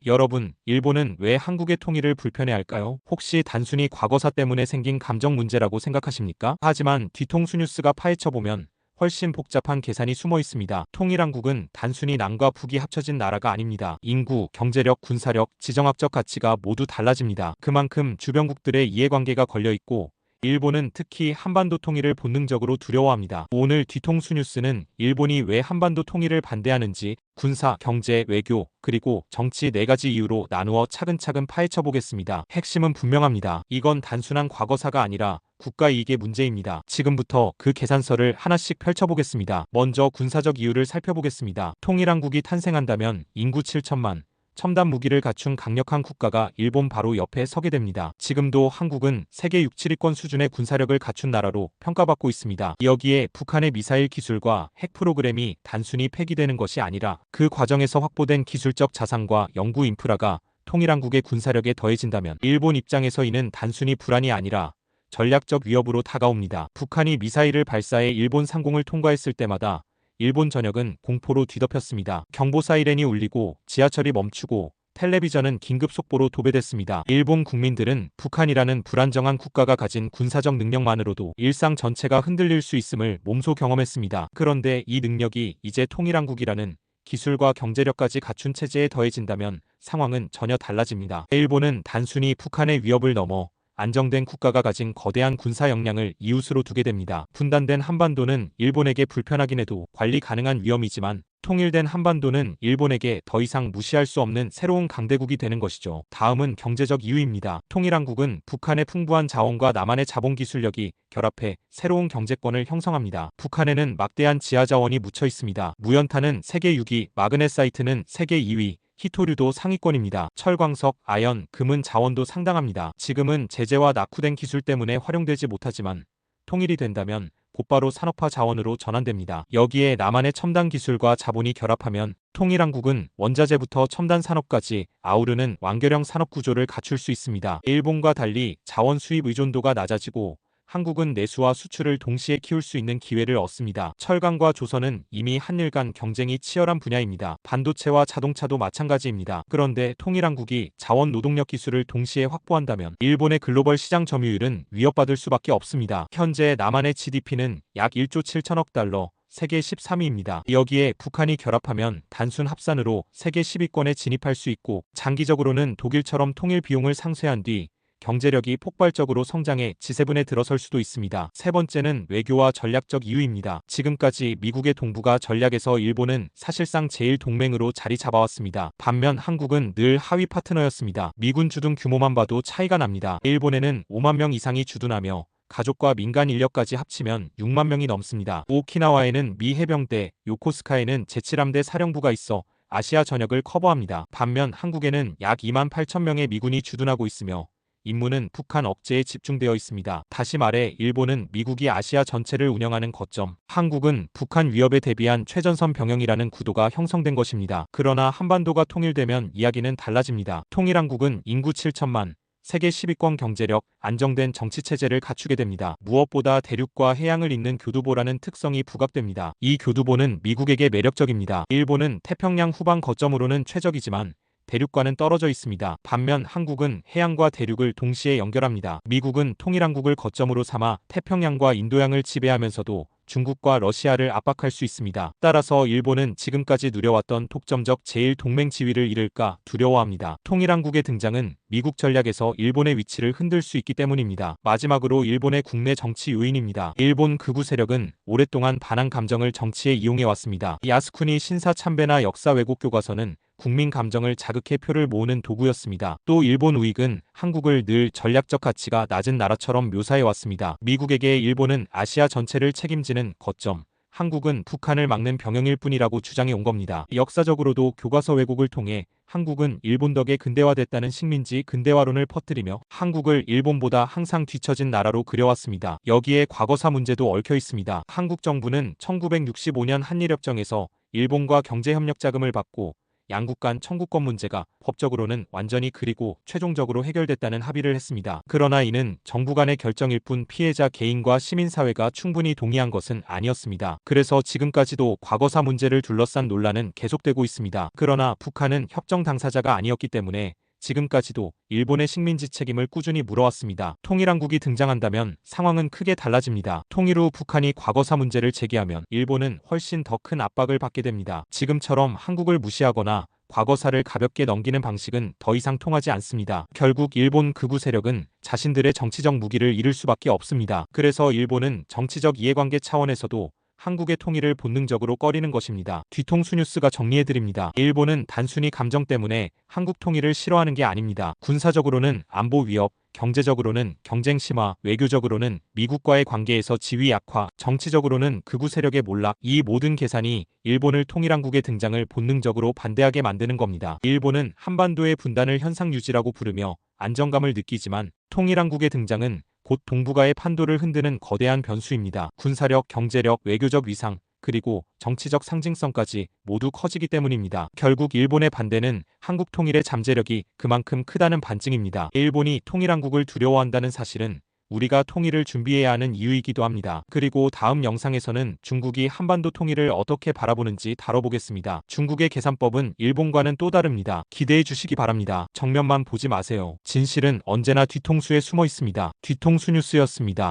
여러분, 일본은 왜 한국의 통일을 불편해할까요? 혹시 단순히 과거사 때문에 생긴 감정 문제라고 생각하십니까? 하지만 뒤통수 뉴스가 파헤쳐보면 훨씬 복잡한 계산이 숨어 있습니다. 통일한국은 단순히 남과 북이 합쳐진 나라가 아닙니다. 인구, 경제력, 군사력, 지정학적 가치가 모두 달라집니다. 그만큼 주변국들의 이해관계가 걸려있고 일본은 특히 한반도 통일을 본능적으로 두려워합니다. 오늘 뒤통수 뉴스는 일본이 왜 한반도 통일을 반대하는지 군사, 경제, 외교, 그리고 정치 4가지 이유로 나누어 차근차근 파헤쳐 보겠습니다. 핵심은 분명합니다. 이건 단순한 과거사가 아니라 국가 이익의 문제입니다. 지금부터 그 계산서를 하나씩 펼쳐보겠습니다. 먼저 군사적 이유를 살펴보겠습니다. 통일한국이 탄생한다면 인구 7천만, 첨단 무기를 갖춘 강력한 국가가 일본 바로 옆에 서게 됩니다. 지금도 한국은 세계 6, 7위권 수준의 군사력을 갖춘 나라로 평가받고 있습니다. 여기에 북한의 미사일 기술과 핵 프로그램이 단순히 폐기되는 것이 아니라 그 과정에서 확보된 기술적 자산과 연구 인프라가 통일한국의 군사력에 더해진다면 일본 입장에서 이는 단순히 불안이 아니라 전략적 위협으로 다가옵니다. 북한이 미사일을 발사해 일본 상공을 통과했을 때마다 일본 전역은 공포로 뒤덮였습니다. 경보 사이렌이 울리고 지하철이 멈추고 텔레비전은 긴급 속보로 도배됐습니다. 일본 국민들은 북한이라는 불안정한 국가가 가진 군사적 능력만으로도 일상 전체가 흔들릴 수 있음을 몸소 경험했습니다. 그런데 이 능력이 이제 통일한국이라는 기술과 경제력까지 갖춘 체제에 더해진다면 상황은 전혀 달라집니다. 일본은 단순히 북한의 위협을 넘어 안정된 국가가 가진 거대한 군사 역량을 이웃으로 두게 됩니다. 분단된 한반도는 일본에게 불편하긴 해도 관리 가능한 위험이지만 통일된 한반도는 일본에게 더 이상 무시할 수 없는 새로운 강대국이 되는 것이죠. 다음은 경제적 이유입니다. 통일한국은 북한의 풍부한 자원과 남한의 자본 기술력이 결합해 새로운 경제권을 형성합니다. 북한에는 막대한 지하자원이 묻혀 있습니다. 무연탄은 세계 6위, 마그네사이트는 세계 2위, 히토류도 상위권입니다. 철광석, 아연, 금은 자원도 상당합니다. 지금은 제재와 낙후된 기술 때문에 활용되지 못하지만 통일이 된다면 곧바로 산업화 자원으로 전환됩니다. 여기에 남한의 첨단 기술과 자본이 결합하면 통일한국은 원자재부터 첨단 산업까지 아우르는 완결형 산업 구조를 갖출 수 있습니다. 일본과 달리 자원 수입 의존도가 낮아지고 한국은 내수와 수출을 동시에 키울 수 있는 기회를 얻습니다. 철강과 조선은 이미 한일 간 경쟁이 치열한 분야입니다. 반도체와 자동차도 마찬가지입니다. 그런데 통일한국이 자원 노동력 기술을 동시에 확보한다면 일본의 글로벌 시장 점유율은 위협받을 수밖에 없습니다. 현재 남한의 GDP는 약 1조 7천억 달러, 세계 13위입니다. 여기에 북한이 결합하면 단순 합산으로 세계 10위권에 진입할 수 있고 장기적으로는 독일처럼 통일 비용을 상쇄한 뒤 경제력이 폭발적으로 성장해 G7에 들어설 수도 있습니다. 세 번째는 외교와 전략적 이유입니다. 지금까지 미국의 동북아 전략에서 일본은 사실상 제1동맹으로 자리 잡아왔습니다. 반면 한국은 늘 하위 파트너였습니다. 미군 주둔 규모만 봐도 차이가 납니다. 일본에는 5만 명 이상이 주둔하며 가족과 민간 인력까지 합치면 6만 명이 넘습니다. 오키나와에는 미 해병대, 요코스카에는 제7함대 사령부가 있어 아시아 전역을 커버합니다. 반면 한국에는 약 2만 8천 명의 미군이 주둔하고 있으며 임무는 북한 억제에 집중되어 있습니다. 다시 말해 일본은 미국이 아시아 전체를 운영하는 거점, 한국은 북한 위협에 대비한 최전선 병영이라는 구도가 형성된 것입니다. 그러나 한반도가 통일되면 이야기는 달라집니다. 통일한국은 인구 7천만, 세계 10위권 경제력, 안정된 정치체제를 갖추게 됩니다. 무엇보다 대륙과 해양을 잇는 교두보라는 특성이 부각됩니다. 이 교두보는 미국에게 매력적입니다. 일본은 태평양 후방 거점으로는 최적이지만 대륙과는 떨어져 있습니다. 반면 한국은 해양과 대륙을 동시에 연결합니다. 미국은 통일한국을 거점으로 삼아 태평양과 인도양을 지배하면서도 중국과 러시아를 압박할 수 있습니다. 따라서 일본은 지금까지 누려왔던 독점적 제1동맹 지위를 잃을까 두려워합니다. 통일한국의 등장은 미국 전략에서 일본의 위치를 흔들 수 있기 때문입니다. 마지막으로 일본의 국내 정치 요인입니다. 일본 극우 세력은 오랫동안 반한 감정을 정치에 이용해왔습니다. 야스쿠니 신사 참배나 역사 왜곡 교과서는 국민 감정을 자극해 표를 모으는 도구였습니다. 또 일본 우익은 한국을 늘 전략적 가치가 낮은 나라처럼 묘사해왔습니다. 미국에게 일본은 아시아 전체를 책임지는 거점, 한국은 북한을 막는 병영일 뿐이라고 주장해 온 겁니다. 역사적으로도 교과서 왜곡을 통해 한국은 일본 덕에 근대화됐다는 식민지 근대화론을 퍼뜨리며 한국을 일본보다 항상 뒤처진 나라로 그려왔습니다. 여기에 과거사 문제도 얽혀 있습니다. 한국 정부는 1965년 한일협정에서 일본과 경제협력 자금을 받고 양국 간 청구권 문제가 법적으로는 완전히 그리고 최종적으로 해결됐다는 합의를 했습니다. 그러나 이는 정부 간의 결정일 뿐 피해자 개인과 시민사회가 충분히 동의한 것은 아니었습니다. 그래서 지금까지도 과거사 문제를 둘러싼 논란은 계속되고 있습니다. 그러나 북한은 협정 당사자가 아니었기 때문에 지금까지도 일본의 식민지 책임을 꾸준히 물어왔습니다. 통일한국이 등장한다면 상황은 크게 달라집니다. 통일 후 북한이 과거사 문제를 제기하면 일본은 훨씬 더 큰 압박을 받게 됩니다. 지금처럼 한국을 무시하거나 과거사를 가볍게 넘기는 방식은 더 이상 통하지 않습니다. 결국 일본 극우 세력은 자신들의 정치적 무기를 잃을 수밖에 없습니다. 그래서 일본은 정치적 이해관계 차원에서도 한국의 통일을 본능적으로 꺼리는 것입니다. 뒤통수 뉴스가 정리해드립니다. 일본은 단순히 감정 때문에 한국 통일을 싫어하는 게 아닙니다. 군사적으로는 안보 위협, 경제적으로는 경쟁 심화, 외교적으로는 미국과의 관계에서 지위 약화, 정치적으로는 극우 세력의 몰락, 이 모든 계산이 일본을 통일한국의 등장을 본능적으로 반대하게 만드는 겁니다. 일본은 한반도의 분단을 현상 유지라고 부르며 안정감을 느끼지만 통일한국의 등장은 곧 동북아의 판도를 흔드는 거대한 변수입니다. 군사력, 경제력, 외교적 위상, 그리고 정치적 상징성까지 모두 커지기 때문입니다. 결국 일본의 반대는 한국 통일의 잠재력이 그만큼 크다는 반증입니다. 일본이 통일한국을 두려워한다는 사실은 우리가 통일을 준비해야 하는 이유이기도 합니다. 그리고 다음 영상에서는 중국이 한반도 통일을 어떻게 바라보는지 다뤄보겠습니다. 중국의 계산법은 일본과는 또 다릅니다. 기대해 주시기 바랍니다. 정면만 보지 마세요. 진실은 언제나 뒤통수에 숨어 있습니다. 뒤통수 뉴스였습니다.